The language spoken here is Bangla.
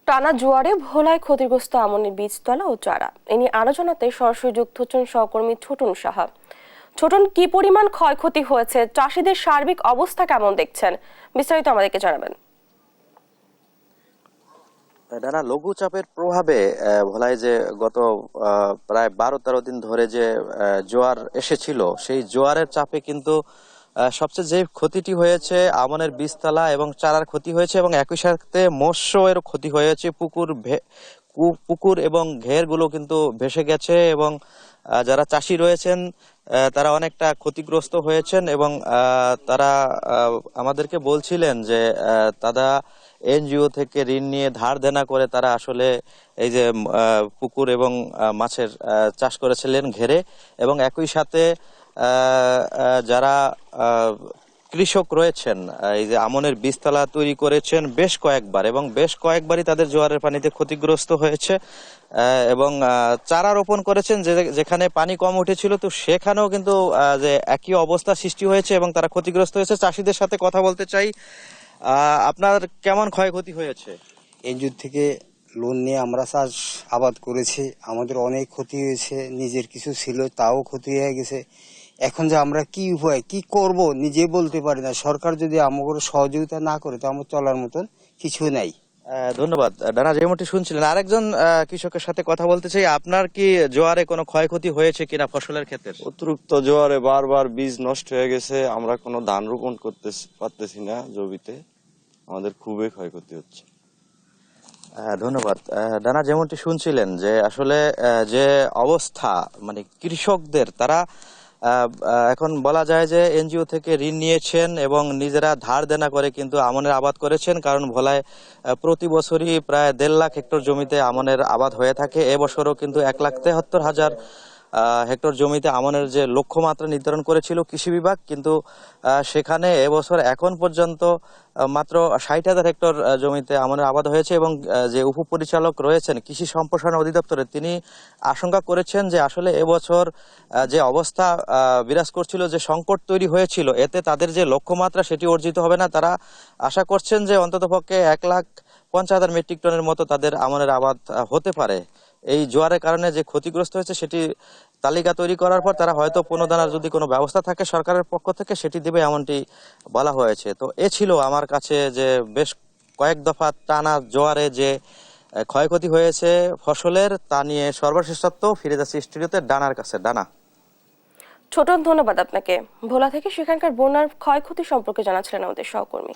টানা জোয়ারে ভোলায় ক্ষতিগ্রস্ত আমনের বীজতলা ও চারা এ নিয়ে আলোচনাতে সরাসরি যুক্ত হচ্ছেন সহকর্মী ছোটন সাহা। ছোটন, কি পরিমাণ ক্ষয়ক্ষতি হয়েছে, চাষিদের সার্বিক অবস্থা কেমন দেখছেন, বিস্তারিত আমাদেরকে জানাবেন। টানা লঘুচাপের প্রভাবে ভোলায় যে গত প্রায় 12-13 দিন ধরে যে জোয়ার এসেছিল, সেই জোয়ারের চাপে কিন্তু সবচেয়ে যে ক্ষতিটি হয়েছে আমনের বীজতলা এবং চারার ক্ষতি হয়েছে, এবং একই সাথে মৎস্যের ক্ষতি হয়েছে। পুকুর এবং ঘেরগুলো কিন্তু ভেসে গেছে, এবং যারা চাষি রয়েছেন তারা অনেকটা ক্ষতিগ্রস্ত হয়েছেন, এবং তারা আমাদেরকে বলছিলেন যে তারা এনজিও থেকে ঋণ নিয়ে ধার দেনা করে তারা আসলে এই যে পুকুর এবং মাছের চাষ করেছিলেন ঘেরে, এবং একই সাথে যারা কৃষক রয়েছেন এই যে আমনের বীজতলা তৈরি করেছেন বেশ কয়েকবার, এবং বেশ কয়েকবারই তাদের জোয়ারের পানিতে ক্ষতিগ্রস্ত হয়েছে, এবং চারা রোপণ করেছেন যেখানে পানি কম উঠেছিল, তো সেখানেও কিন্তু যে একই অবস্থা সৃষ্টি হয়েছে এবং তারা ক্ষতিগ্রস্ত হয়েছে। চাষিদের সাথে কথা বলতে চাই। আপনার কেমন ক্ষয়ক্ষতি হয়েছে? এনজিও থেকে লোন নিয়ে আমরা চাষ আবাদ করেছি, আমাদের অনেক ক্ষতি হয়েছে। নিজের কিছু ছিল তাও ক্ষতি হয়ে গেছে। এখন যে আমরা কি উপায় কি করব নিজে বলতে পারি না। সরকার যদি আমাকে সহযোগিতা না করে তো আমার চলার মতন কিছু নাই। ধন্যবাদ। ডানা, যেমনটি শুনছিলেন, আরেকজন কৃষকের সাথে কথা বলতে চাই। আপনার কি জোয়ারে কোনো ক্ষয়ক্ষতি হয়েছে কিনা ফসলের ক্ষেত্রে? অতিরিক্ত জোয়ারে বারবার বীজ নষ্ট হয়ে গেছে, আমরা কোনো ধান রোপণ করতে পারতেছি না জমিতে, আমাদের খুবই ক্ষয়ক্ষতি হচ্ছে। ধন্যবাদ। ডানা, যেমনটি শুনছিলেন যে আসলে যে অবস্থা, মানে কৃষকদের তারা এখন বলা যায় যে এনজিও থেকে ঋণ নিয়েছেন এবং নিজেরা ধার দেনা করে কিন্তু আমনের আবাদ করেছেন, কারণ ভোলায় প্রতি বছরই প্রায় 1.5 লাখ হেক্টর জমিতে আমনের আবাদ হয়ে থাকে। এবছরও কিন্তু 1,73,000 হেক্টর জমিতে আমনের যে লক্ষ্যমাত্রা নির্ধারণ করেছিল কৃষি বিভাগ, কিন্তু সেখানে এবছর এখন পর্যন্ত মাত্র 60,000 হেক্টর জমিতে আমনের আবাদ হয়েছে, এবং যে উপপরিচালক রয়েছেন কৃষি সম্প্রসারণ অধিদপ্তরে, তিনি আশঙ্কা করেছেন যে আসলে এবছর যে অবস্থা বিরাজ করছিল, যে সংকট তৈরি হয়েছিল, এতে তাদের যে লক্ষ্যমাত্রা সেটি অর্জিত হবে না। তারা আশা করছেন যে অন্ততপক্ষে 1,50,000 মেট্রিক টনের মতো তাদের আমনের আবাদ হতে পারে। এই জোয়ারের কারণে যে ক্ষতিগ্রস্ত হয়েছে সেটি তালিকা তৈরি করার পর তারা হয়তো পুনর্দানার যদি কোনো ব্যবস্থা থাকে সরকারের পক্ষ থেকে সেটি দেবে, এমনটি বলা হয়েছে। তো এ ছিল আমার কাছে যে বেশ কয়েক দফা টানা জোয়ারে যে ক্ষয়ক্ষতি হয়েছে ফসলের, তা নিয়ে সর্বশেষ তথ্য ফিরে যাচ্ছে স্টুডিওতে ডানার কাছে। ডানা। ছোটন, ধন্যবাদ আপনাকে। ভোলা থেকে সেখানকার বন্যার ক্ষয়ক্ষতি সম্পর্কে জানাচ্ছিলেন আমাদের সহকর্মী।